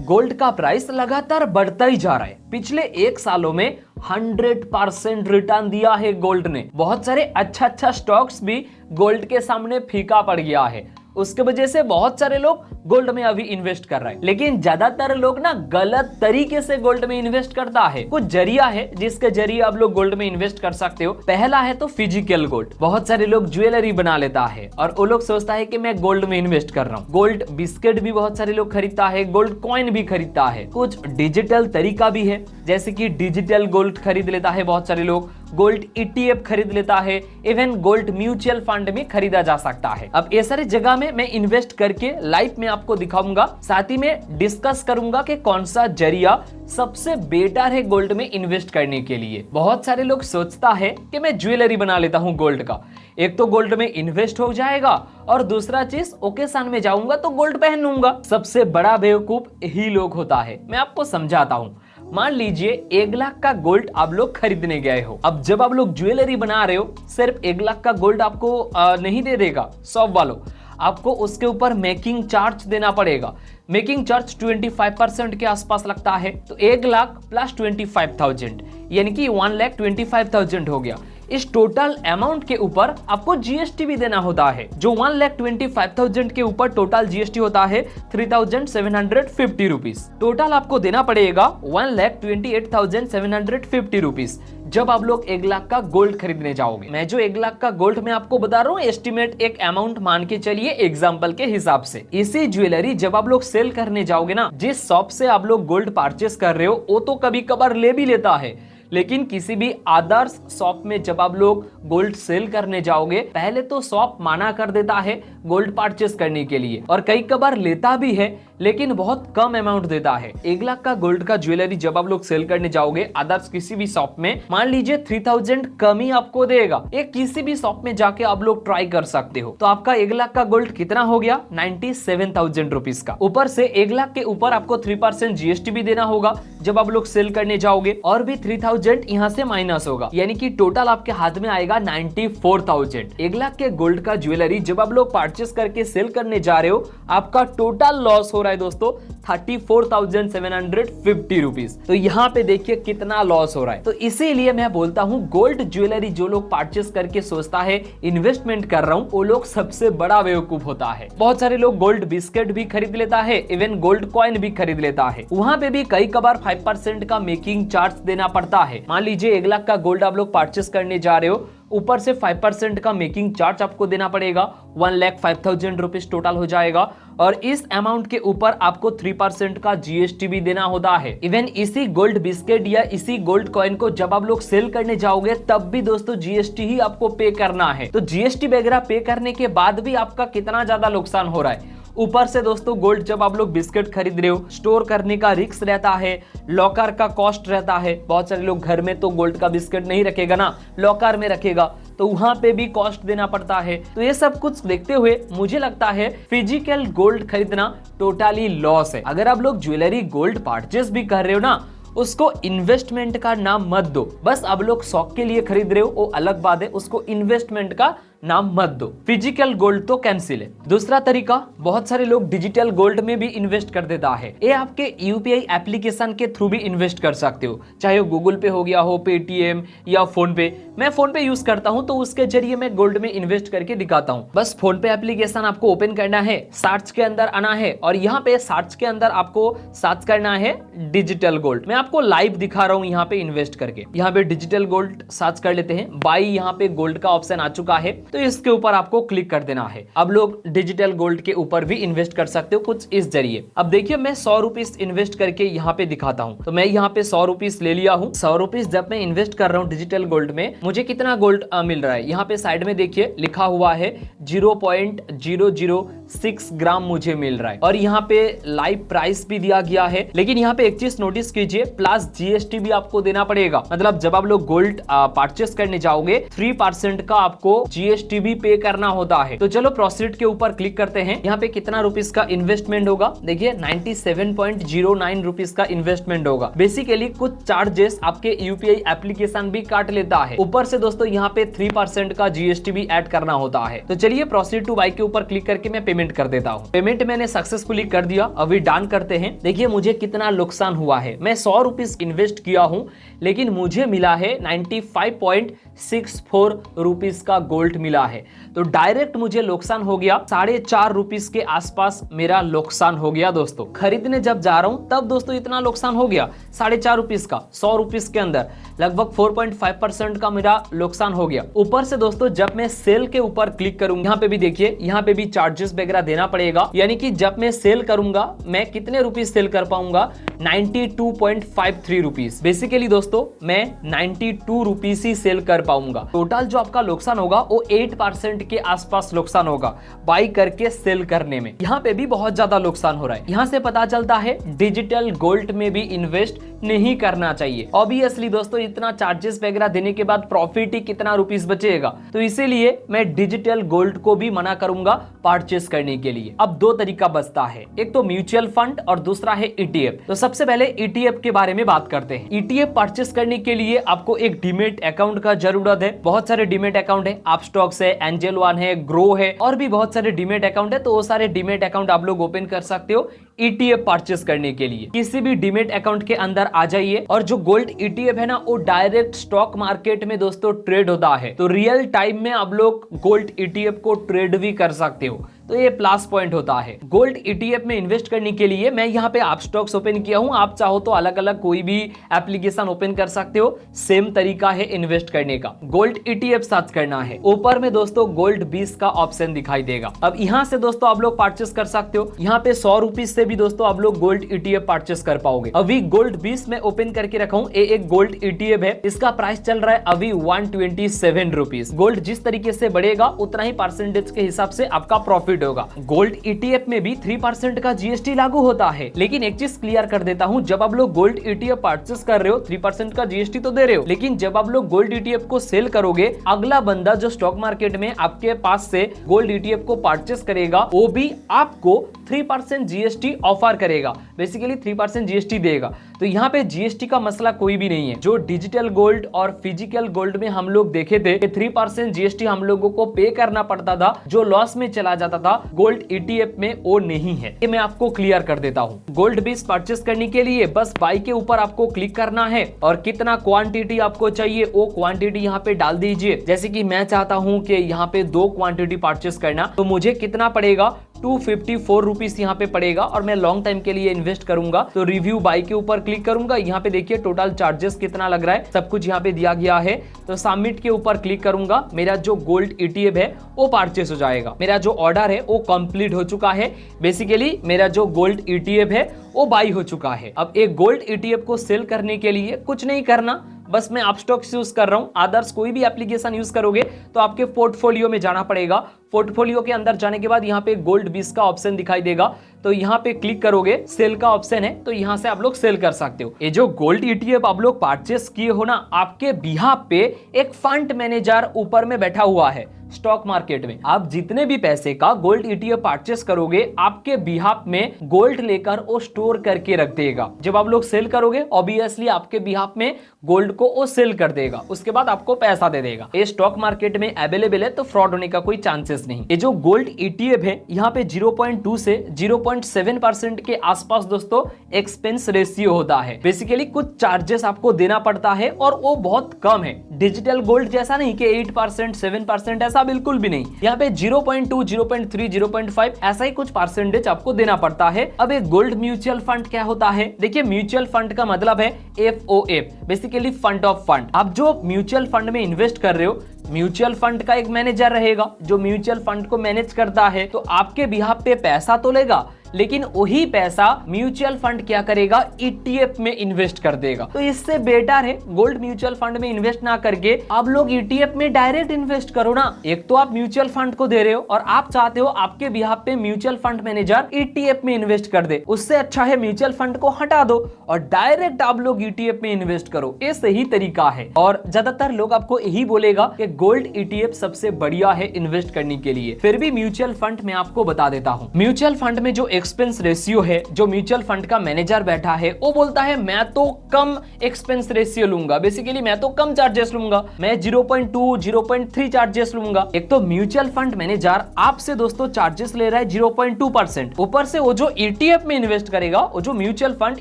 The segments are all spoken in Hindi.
गोल्ड का प्राइस लगातार बढ़ता ही जा रहा है। पिछले 1 सालों में 100% रिटर्न दिया है गोल्ड ने। बहुत सारे अच्छा स्टॉक्स भी गोल्ड के सामने फीका पड़ गया है। उसके वजह से बहुत सारे लोग गोल्ड में अभी इन्वेस्ट कर रहे हैं, लेकिन ज्यादातर लोग ना गलत तरीके से गोल्ड में इन्वेस्ट करता है। कुछ जरिया है जिसके जरिए आप लोग गोल्ड में इन्वेस्ट कर सकते हो। पहला है तो फिजिकल गोल्ड। बहुत सारे लोग ज्वेलरी बना लेता है और वो लोग सोचता है कि मैं गोल्ड में इन्वेस्ट कर रहा हूँ। गोल्ड बिस्किट भी बहुत सारे लोग खरीदता है, गोल्ड कॉइन भी खरीदता है। कुछ डिजिटल तरीका भी है, जैसे कि डिजिटल गोल्ड खरीद लेता है बहुत सारे लोग, गोल्ड ETF खरीद लेता है, इवन गोल्ड म्यूचुअल फंड में खरीदा जा सकता है। अब ये सारी जगह में मैं इन्वेस्ट करके लाइव में आपको दिखाऊंगा, साथ ही में डिस्कस करूंगा कि कौन सा जरिया सबसे बेटर है गोल्ड में इन्वेस्ट करने के लिए। बहुत सारे लोग सोचता है कि मैं ज्वेलरी बना लेता हूं गोल्ड का, एक तो गोल्ड में इन्वेस्ट हो जाएगा और दूसरा चीज ओकेशन में जाऊंगा तो गोल्ड पहन लूंगा। सबसे बड़ा बेवकूफ ही लोग होता है। मैं आपको समझाता हूं। मान लीजिए 1 लाख का गोल्ड आप लोग खरीदने गए हो। अब जब आप लोग ज्वेलरी बना रहे हो, सिर्फ 1 लाख का गोल्ड आपको नहीं दे देगा शॉप वालों, आपको उसके ऊपर मेकिंग चार्ज देना पड़ेगा। मेकिंग चार्ज 25% के आसपास लगता है। तो 1 लाख प्लस 25,000 यानी कि 1,25,000 हो गया। इस टोटल अमाउंट के ऊपर आपको GST भी देना होता है। जो 1,25,000 के ऊपर टोटल GST होता है 3,750 रुपीज। टोटल आपको देना पड़ेगा 1,28,750 रुपीज जब आप लोग 1 लाख का गोल्ड खरीदने जाओगे। मैं जो 1 लाख का गोल्ड में आपको बता रहा हूँ, एस्टिमेट एक अमाउंट मान के चलिए एग्जाम्पल के हिसाब से। इसी ज्वेलरी जब आप लोग सेल करने जाओगे ना, जिस शॉप से आप लोग गोल्ड परचेस कर रहे हो वो तो कभी कभार ले भी लेता है, लेकिन किसी भी आदर्श शॉप में जब आप लोग गोल्ड सेल करने जाओगे, पहले तो शॉप मना कर देता है गोल्ड परचेस करने के लिए, और कई कबार लेता भी है लेकिन बहुत कम अमाउंट देता है। 1 लाख का गोल्ड का ज्वेलरी जब आप लोग सेल करने जाओगे अदर्स किसी भी शॉप में, मान लीजिए 3,000 कम ही आपको देगा। एक किसी भी शॉप में जाके आप लोग ट्राई कर सकते हो। तो आपका 1 लाख का गोल्ड कितना हो गया? 97,000 रुपीज का। ऊपर से 1 लाख के ऊपर आपको 3% GST भी देना होगा जब आप लोग सेल करने जाओगे, और भी 3,000 यहाँ से माइनस होगा, यानी कि टोटल आपके हाथ में आएगा 94,000। 1 लाख के गोल्ड का ज्वेलरी जब आप लोग परचेस करके सेल करने जा रहे हो, आपका टोटल लॉस हो रहा है दोस्तों 34,750 रुपीज। तो यहाँ पे देखिए कितना लॉस हो रहा है। तो इसीलिए मैं बोलता हूँ गोल्ड ज्वेलरी जो लोग परचेस करके सोचता है इन्वेस्टमेंट कर रहा हूँ, वो लोग सबसे बड़ा बेवकूफ होता है। बहुत सारे लोग गोल्ड बिस्किट भी खरीद लेता है, इवन गोल्ड कॉइन भी खरीद लेता है। वहां पे भी कई कबार 5% का मेकिंग चार्ज देना पड़ता है। मान लीजिए 1 लाख का गोल्ड आप लोग परचेस करने जा रहे हो, ऊपर से 5% का मेकिंग चार्ज आपको देना पड़ेगा, 1,05,000 रुपीज टोटल हो जाएगा, और इस अमाउंट के ऊपर आपको 3% का GST भी देना होता है। इवन इसी गोल्ड बिस्किट या इसी गोल्ड कॉइन को जब आप लोग सेल करने जाओगे तब भी दोस्तों GST ही आपको पे करना है। तो GST वगैरह पे करने के बाद भी आपका कितना ज्यादा नुकसान हो रहा है। ऊपर से दोस्तों गोल्ड जब आप लोग बिस्किट खरीद रहे हो, स्टोर करने का रिस्क रहता है, लॉकर का कॉस्ट रहता है। बहुत सारे लोग घर में तो गोल्ड का बिस्किट नहीं रखेगा ना, लॉकर में रखेगा, तो वहां पे भी कॉस्ट देना पड़ता है। तो ये सब कुछ देखते हुए मुझे लगता है फिजिकल गोल्ड खरीदना टोटली लॉस है। अगर आप लोग ज्वेलरी गोल्ड परचेस भी कर रहे हो ना, उसको इन्वेस्टमेंट का नाम मत दो। बस आप लोग शौक के लिए खरीद रहे हो वो अलग बात है, उसको इन्वेस्टमेंट का नाम मत दो। फिजिकल गोल्ड तो कैंसिल है। दूसरा तरीका, बहुत सारे लोग डिजिटल गोल्ड में भी इन्वेस्ट कर देता है। ये आपके UPI एप्लीकेशन के थ्रू भी इन्वेस्ट कर सकते हो, चाहे वो गूगल पे हो गया हो, पेटीएम या फोन पे। मैं फोन पे यूज करता हूं तो उसके जरिए मैं गोल्ड में इन्वेस्ट करके दिखाता हूं। बस फोन पे एप्लीकेशन आपको ओपन करना है, सर्च के अंदर आना है, और यहाँ पे सर्च के अंदर आपको सर्च करना है डिजिटल गोल्ड। मैं आपको लाइव दिखा रहा हूँ यहाँ पे इन्वेस्ट करके। यहाँ पे डिजिटल गोल्ड सर्च कर लेते हैं, बाई यहाँ पे गोल्ड का ऑप्शन आ चुका है, तो इसके ऊपर आपको क्लिक कर देना है। अब लोग डिजिटल गोल्ड के ऊपर भी इन्वेस्ट कर सकते हो कुछ इस जरिए। अब देखिए मैं 100 रुपीज इन्वेस्ट करके यहाँ पे दिखाता हूँ। तो मैं यहाँ पे 100 रुपीज ले लिया हूँ। 100 रुपीज जब मैं इन्वेस्ट कर रहा हूँ डिजिटल गोल्ड में, मुझे कितना गोल्ड मिल रहा है। यहाँ पे साइड में देखिए लिखा हुआ है 0.006 ग्राम मुझे मिल रहा है, और यहाँ पे लाइव प्राइस भी दिया गया है। लेकिन यहाँ पे एक चीज नोटिस कीजिए, प्लस GST भी आपको देना पड़ेगा। मतलब जब आप लोग गोल्ड परचेस करने जाओगे 3% का आपको GST जीएसटी भी पे करना होता है। तो चलो प्रोसीड के ऊपर क्लिक करते हैं। यहाँ पे कितना रुपीस का इन्वेस्टमेंट होगा, देखिए 97.09 रुपीस का इन्वेस्टमेंट होगा। बेसिकली कुछ चार्जेस आपके यूपीआई एप्लीकेशन भी काट लेता है। ऊपर से दोस्तों यहाँ पे 3% का जीएसटी भी ऐड करना होता है। तो चलिए प्रोसीड टू बाय के ऊपर क्लिक करके मैं पेमेंट कर देता हूँ। पेमेंट मैंने सक्सेसफुली कर दिया। अभी डन करते हैं। देखिए मुझे कितना नुकसान हुआ है। मैं 100 रुपीस इन्वेस्ट किया हूँ, लेकिन मुझे मिला है 95.64 रुपीस का गोल्ड मिला है। तो डायरेक्ट मुझे नुकसान हो गया 4.5 रुपीस के आसपास मेरा नुकसान हो गया दोस्तों। खरीदने जब जा रहा हूं तब दोस्तों इतना नुकसान हो गया 4.5 रुपीस का। 100 रुपीस के अंदर लगभग 4.5% का मेरा नुकसान हो गया। ऊपर से दोस्तों जब मैं सेल के ऊपर क्लिक करूंगा, यहाँ पे भी देखिए, यहाँ पे भी चार्जेस वगैरह देना पड़ेगा। यानी कि जब मैं सेल करूंगा, मैं कितने रुपीस सेल कर पाऊंगा, 92.53 रुपीस। बेसिकली दोस्तों मैं 92 रुपीस ही सेल कर पाऊंगा। टोटल जो आपका नुकसान होगा वो 8% के आसपास नुकसान होगा बाई करके सेल करने में। यहाँ पे भी बहुत ज्यादा नुकसान हो रहा है। यहाँ से पता चलता है डिजिटल गोल्ड में भी इन्वेस्ट नहीं करना चाहिए। ऑब्वियसली दोस्तों इतना चार्जेस वगैरह देने के बाद प्रॉफिट ही कितना रुपीस बचेगा। तो इसीलिए मैं डिजिटल गोल्ड को भी मना करूंगा परचेस करने के लिए। अब दो तरीका बचता है, एक तो म्यूचुअल फंड और दूसरा है ईटीएफ। तो सबसे पहले ईटीएफ के बारे में बात करते हैं। ईटीएफ परचेस करने के लिए आपको एक डीमेट अकाउंट का जरूरत है। बहुत सारे डीमेट अकाउंट है, अपस्टॉक्स है, एंजल वन है, ग्रो है और भी बहुत सारे डीमेट अकाउंट है। तो वो सारे डीमेट अकाउंट आप लोग ओपन कर सकते हो ईटीएफ परचेस करने के लिए। किसी भी डीमेट अकाउंट के अंदर आ जाइए और जो गोल्ड ईटीएफ है ना, वो डायरेक्ट स्टॉक मार्केट में दोस्तों ट्रेड होता है। तो रियल टाइम में आप लोग गोल्ड ईटीएफ को ट्रेड भी कर सकते हो। तो ये प्लस पॉइंट होता है। गोल्ड ईटीएफ में इन्वेस्ट करने के लिए मैं यहाँ पे अपस्टॉक्स ओपन किया हूँ। आप चाहो तो अलग अलग कोई भी एप्लीकेशन ओपन कर सकते हो। सेम तरीका है इन्वेस्ट करने का। गोल्ड ईटीएफ सर्च करना है। ऊपर में दोस्तों गोल्ड 20 का ऑप्शन दिखाई देगा। अब यहाँ से दोस्तों आप लोग परचेस कर सकते हो। यहाँ पे 100 रुपीस से भी दोस्तों आप लोग गोल्ड ईटीएफ परचेस कर पाओगे। अभी गोल्ड 20 में ओपन करके रखा हूँ। एक गोल्ड ईटीएफ है, इसका प्राइस चल रहा है अभी 127 रुपीस। गोल्ड जिस तरीके से बढ़ेगा उतना ही परसेंटेज के हिसाब से आपका प्रॉफिट होगा। गोल्ड ईटीएफ में भी 3% का जीएसटी लागू होता है। लेकिन एक चीज क्लियर कर देता हूं, जब आप लोग गोल्ड ईटीएफ परचेस कर रहे हो 3% का जीएसटी तो दे रहे हो, लेकिन जब आप लोग गोल्ड ईटीएफ को सेल करोगे, अगला बंदा जो स्टॉक मार्केट में आपके पास से गोल्ड ईटीएफ को परचेस करेगा वो भी आपको 3% जीएसटी ऑफर करेगा। बेसिकली 3% जीएसटी देगा। तो यहाँ पे जीएसटी का मसला कोई भी नहीं है। जो डिजिटल गोल्ड और फिजिकल गोल्ड में हम लोग देखे थे कि 3% जीएसटी हम लोगों को पे करना पड़ता था, जो लॉस में चला जाता था, गोल्ड ईटीएफ में वो नहीं है। ये मैं आपको क्लियर कर देता हूँ। गोल्ड बीस परचेस करने के लिए बस बाई के ऊपर आपको क्लिक करना है और कितना क्वांटिटी आपको चाहिए वो क्वांटिटी यहाँ पे डाल दीजिए। जैसे कि मैं चाहता हूँ कि यहाँ पे 2 क्वांटिटी परचेस करना, तो मुझे कितना पड़ेगा, 254 रुपीस यहाँ पे पड़ेगा। और मैं लॉन्ग टाइम के लिए इन्वेस्ट करूंगा तो रिव्यू बाई के ऊपर क्लिक करूंगा। यहाँ पे देखिए टोटल चार्जेस कितना लग रहा है, सब कुछ यहाँ पे दिया गया है। तो सबमिट के ऊपर क्लिक करूंगा, मेरा जो गोल्ड ईटीएफ है वो परचेस हो जाएगा। मेरा जो ऑर्डर है वो कंप्लीट हो चुका है। बेसिकली मेरा जो गोल्ड ईटीएफ है वो बाई हो चुका है। अब एक गोल्ड ईटीएफ को सेल करने के लिए कुछ नहीं करना, बस मैं अपस्टॉक्स यूज कर रहा हूं। अदर्स कोई भी एप्लीकेशन यूज करोगे तो आपके पोर्टफोलियो में जाना पड़ेगा। पोर्टफोलियो के अंदर जाने के बाद यहाँ पे गोल्ड 20 का ऑप्शन दिखाई देगा, तो यहाँ पे क्लिक करोगे, सेल का ऑप्शन है, तो यहाँ से आप लोग सेल कर सकते हो। ये जो गोल्ड ईटीएफ आप लोग परचेस किए हो ना, आपके बिहाफ पे एक फंड मैनेजर ऊपर में बैठा हुआ है। स्टॉक मार्केट में आप जितने भी पैसे का गोल्ड ईटीएफ परचेस करोगे, आपके बिहाफ में गोल्ड लेकर वो स्टोर करके रख देगा। जब आप लोग सेल करोगे, ऑब्वियसली आपके बिहाफ में गोल्ड को वो सेल कर देगा, उसके बाद आपको पैसा दे देगा। ये स्टॉक मार्केट में अवेलेबल है, तो फ्रॉड होने का कोई चांसेस नहीं। ये जो गोल्ड ईटीएफ है, यहाँ पे 0.2 से 0.7% के आसपास दोस्तों एक्सपेंस रेशियो होता है। बेसिकली कुछ चार्जेस आपको देना पड़ता है और वो बहुत कम है। डिजिटल गोल्ड जैसा नहीं कि 8%, 7%, ऐसा बिल्कुल भी नहीं। यहाँ पे 0.2, 0.3, 0.5 ऐसा ही कुछ परसेंटेज आपको देना पड़ता है। अब एक गोल्ड म्यूचुअल फंड क्या होता है? देखिए, म्यूचुअल फंड का मतलब है FOF, basically fund of fund. आप जो म्यूचुअल फंड में इन्वेस्ट कर रहे हो, म्यूचुअल फंड का एक मैनेजर रहेगा जो म्यूचुअल फंड को मैनेज करता है। तो आपके बिहाफ पे पैसा तो लेगा, लेकिन वही पैसा म्यूचुअल फंड क्या करेगा, ईटीएफ में इन्वेस्ट कर देगा। तो इससे बेटर है गोल्ड म्यूचुअल फंड में इन्वेस्ट ना करके आप लोग ईटीएफ में डायरेक्ट इन्वेस्ट करो ना। एक तो आप म्यूचुअल फंड को दे रहे हो और आप चाहते हो आपके बिहाफ पे म्यूचुअल फंड मैनेजर ईटीएफ में इन्वेस्ट कर दे, उससे अच्छा है म्यूचुअल फंड को हटा दो और डायरेक्ट आप लोग ईटीएफ में इन्वेस्ट करो। ये सही तरीका है और ज्यादातर लोग आपको यही बोलेगा कि गोल्ड ईटीएफ सबसे बढ़िया है इन्वेस्ट करने के लिए। फिर भी म्यूचुअल फंड में आपको बता देता हूं, म्यूचुअल फंड में जो एक्सपेंस रेशियो है, जो म्यूचुअल फंड का मैनेजर बैठा है वो बोलता है मैं तो कम एक्सपेंस रेशियो लूंगा, बेसिकली मैं तो कम चार्जेस लूंगा, मैं 0.2 0.3 चार्जेस लूंगा। एक तो म्यूचुअल फंड मैनेजर आपसे दोस्तों चार्जेस ले रहा है 0.2%, ऊपर से वो जो ईटीएफ में इन्वेस्ट करेगा, वो जो म्यूचुअल फंड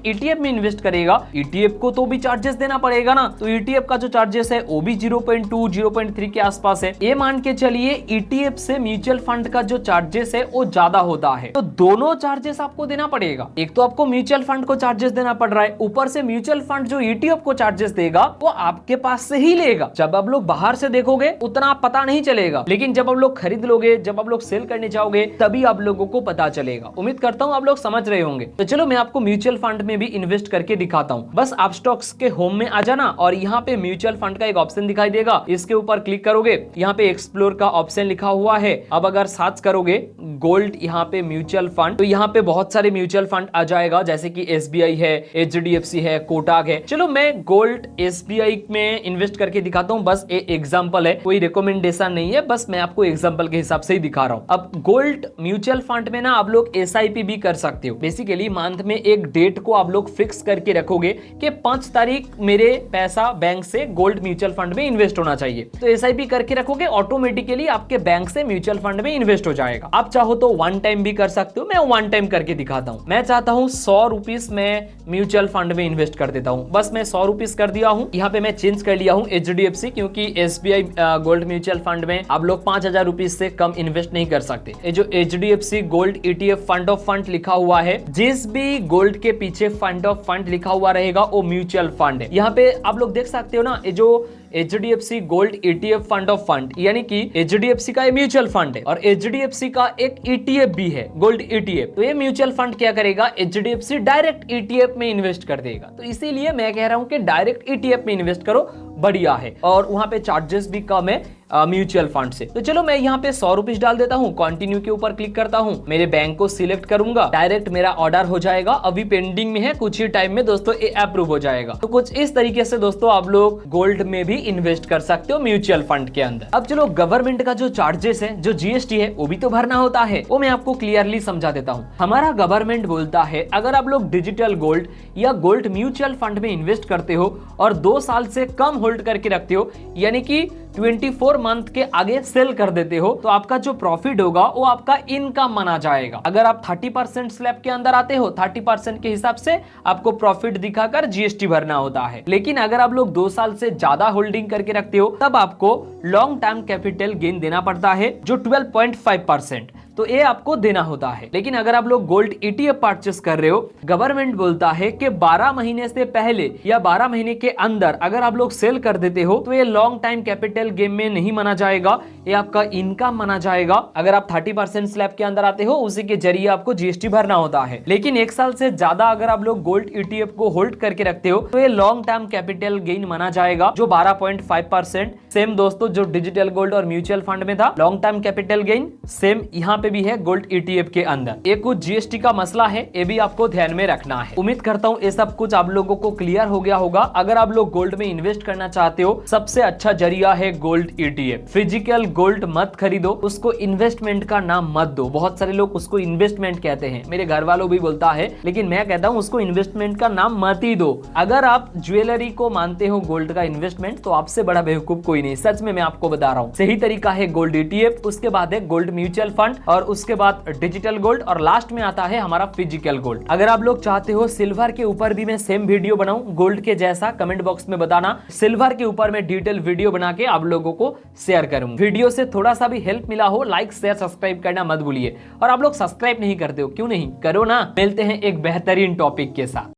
ईटीएफ में इन्वेस्ट करेगा, ईटीएफ को तो भी चार्जेस देना पड़ेगा ना। तो ईटीएफ का जो चार्जेस है वो भी 0.2 0.3 के आसपास है। ये मान के चलिए ईटीएफ से म्यूचुअल फंड का जो चार्जेस है वो ज्यादा होता है, तो दोनों चार्जेस आपको देना पड़ेगा। एक तो आपको म्यूचुअल फंड को चार्जेस देना पड़ रहा है, ऊपर से म्यूचुअल फंड जो ईटीएफ को चार्जेस देगा वो आपके पास से ही लेगा। जब आप लोग बाहर से देखोगे उतना पता नहीं चलेगा, लेकिन जब आप लोग खरीद लोगे, जब आप लोग सेल करने जाओगे तभी आप लोगों को पता चलेगा। उम्मीद करता हूं आप लोग समझ रहे होंगे। तो चलो मैं आपको म्यूचुअल फंड में भी इन्वेस्ट करके दिखाता हूं। बस आप स्टॉक्स के होम में आ जाना और यहाँ पे म्यूचुअल फंड का एक ऑप्शन दिखाई देगा, इसके ऊपर क्लिक करोगे, यहाँ पे एक्सप्लोर का ऑप्शन लिखा हुआ है। अब अगर सर्च करोगे गोल्ड यहाँ पे म्यूचुअल फंड, तो यहाँ पे बहुत सारे म्यूचुअल फंड आ जाएगा, जैसे कि एसबीआई है, एचडीएफसी है, कोटक है। चलो मैं गोल्ड एसबीआई में इन्वेस्ट करके दिखाता हूँ, बस एक एग्जांपल है, कोई रिकमेंडेशन नहीं है, बस मैं आपको एग्जांपल के हिसाब से ही दिखा रहा हूँ। अब गोल्ड म्यूचुअल फंड में ना आप लोग एसआईपी भी कर सकते हो। बेसिकली मंथ में एक डेट को आप लोग फिक्स करके रखोगे कि 5 तारीख मेरे पैसा बैंक से गोल्ड म्यूचुअल फंड में इन्वेस्ट होना चाहिए, तो एसआईपी करके रखोगे, ऑटोमेटिकली आपके बैंक से म्यूचुअल फंड में इन्वेस्ट हो जाएगा। आप चाहो तो वन टाइम भी कर सकते हो, मैं वन टाइम करके दिखाता हूँ। मैं चाहता हूँ 100 रुपीस में म्यूचुअल फंड में इन्वेस्ट कर देता हूँ, बस मैं 100 रुपीस कर दिया हूँ। यहाँ पे मैं चेंज कर लिया हूँ एचडीएफसी, क्योंकि एसबीआई गोल्ड म्यूचुअल फंड में आप लोग 5000 रुपीस से कम इन्वेस्ट नहीं कर सकते। ये जो HDFC gold ETF fund of fund लिखा हुआ है, जिस भी गोल्ड के पीछे फंड ऑफ फंड लिखा हुआ रहेगा वो म्यूचुअल फंड है। यहाँ पे आप लोग देख सकते हो ना, ये जो HDFC gold ETF fund of fund, यानी कि एचडीएफसी का म्यूचुअल फंड है और एचडीएफसी का एक ईटीएफ भी है गोल्ड ईटीएफ। तो ये म्यूचुअल फंड क्या करेगा, एचडीएफसी डायरेक्ट ईटीएफ में इन्वेस्ट कर देगा। तो इसीलिए मैं कह रहा हूं कि डायरेक्ट ईटीएफ में इन्वेस्ट करो, बढ़िया है और वहां पे चार्जेस भी कम है म्यूचुअल फंड से। तो चलो मैं यहाँ पे 100 रुपीस डाल देता हूँ, कंटिन्यू के ऊपर क्लिक करता हूँ, मेरे बैंक को सिलेक्ट करूंगा, डायरेक्ट मेरा ऑर्डर हो जाएगा। अभी पेंडिंग में है, कुछ ही टाइम में दोस्तों ये अप्रूव हो जाएगा। तो कुछ इस तरीके से दोस्तों आप लोग गोल्ड में भी इन्वेस्ट कर सकते हो म्यूचुअल फंड के अंदर। अब चलो गवर्नमेंट का जो चार्जेस है, जो जीएसटी है, वो भी तो भरना होता है, वो मैं आपको क्लियरली समझा देता हूँ। हमारा गवर्नमेंट बोलता है अगर आप लोग डिजिटल गोल्ड या गोल्ड म्यूचुअल फंड में इन्वेस्ट करते हो और 2 साल से कम होल्ड करके रखते हो, यानी कि 24 मंथ के आगे सेल कर देते हो, तो आपका जो प्रॉफिट होगा वो आपका इनकम माना जाएगा। अगर आप 30% स्लैब के अंदर आते हो, 30% के हिसाब से आपको प्रॉफिट दिखाकर जीएसटी भरना होता है। लेकिन अगर आप लोग 2 साल से ज्यादा होल्डिंग करके रखते हो, तब आपको लॉन्ग टर्म कैपिटल गेन देना पड़ता है, जो 12.5%, तो ये आपको देना होता है। लेकिन अगर आप लोग गोल्ड ईटीएफ परचेस कर रहे हो, गवर्नमेंट बोलता है कि 12 महीने से पहले या 12 महीने के अंदर अगर आप लोग सेल कर देते हो, तो ये लॉन्ग टाइम कैपिटल गेन में नहीं माना जाएगा, ये आपका इनकम माना जाएगा। अगर आप 30% स्लैब के अंदर आते हो, उसी के जरिए आपको जीएसटी भरना होता है। लेकिन 1 साल से ज्यादा अगर आप लोग गोल्ड ईटीएफ को होल्ड करके रखते हो, तो ये लॉन्ग टर्म कैपिटल गेन माना जाएगा, जो 12.5%। सेम दोस्तों जो डिजिटल गोल्ड और म्यूचुअल फंड में था long term capital gain, same यहाँ पे भी है गोल्ड ईटीएफ के अंदर। ये कुछ जीएसटी का मसला है, ये भी आपको ध्यान में रखना है। उम्मीद करता हूँ ये सब कुछ आप लोगों को क्लियर हो गया होगा। अगर आप लोग गोल्ड में इन्वेस्ट करना चाहते हो, सबसे अच्छा जरिया है गोल्ड ईटीएफ। फिजिकल गोल्ड मत खरीदो, उसको इन्वेस्टमेंट का नाम मत दो। बहुत सारे लोग उसको इन्वेस्टमेंट कहते हैं, मेरे घर वालों भी बोलता है, लेकिन मैं कहता हूँ उसको इन्वेस्टमेंट का नाम मत ही दो। अगर आप ज्वेलरी को मानते हो गोल्ड का इन्वेस्टमेंट, तो आपसे बड़ा बेवकूफ कोई नहीं। सच में मैं आपको बता रहा हूँ, सही तरीका है गोल्ड ईटीएफ, उसके बाद है गोल्ड म्यूचुअल फंड, और उसके बाद डिजिटल गोल्ड, और लास्ट में आता है हमारा फिजिकल गोल्ड। अगर आप लोग चाहते हो सिल्वर के ऊपर भी मैं सेम वीडियो बनाऊं गोल्ड के जैसा, कमेंट बॉक्स में बताना। सिल्वर के ऊपर मैं डिटेल वीडियो बना के आप लोगों को शेयर करूंगा। वीडियो से थोड़ा सा भी हेल्प मिला हो, लाइक शेयर सब्सक्राइब करना मत भूलिए। और आप लोग सब्सक्राइब नहीं करते हो, क्यों नहीं, करो ना। मिलते हैं एक बेहतरीन टॉपिक के साथ।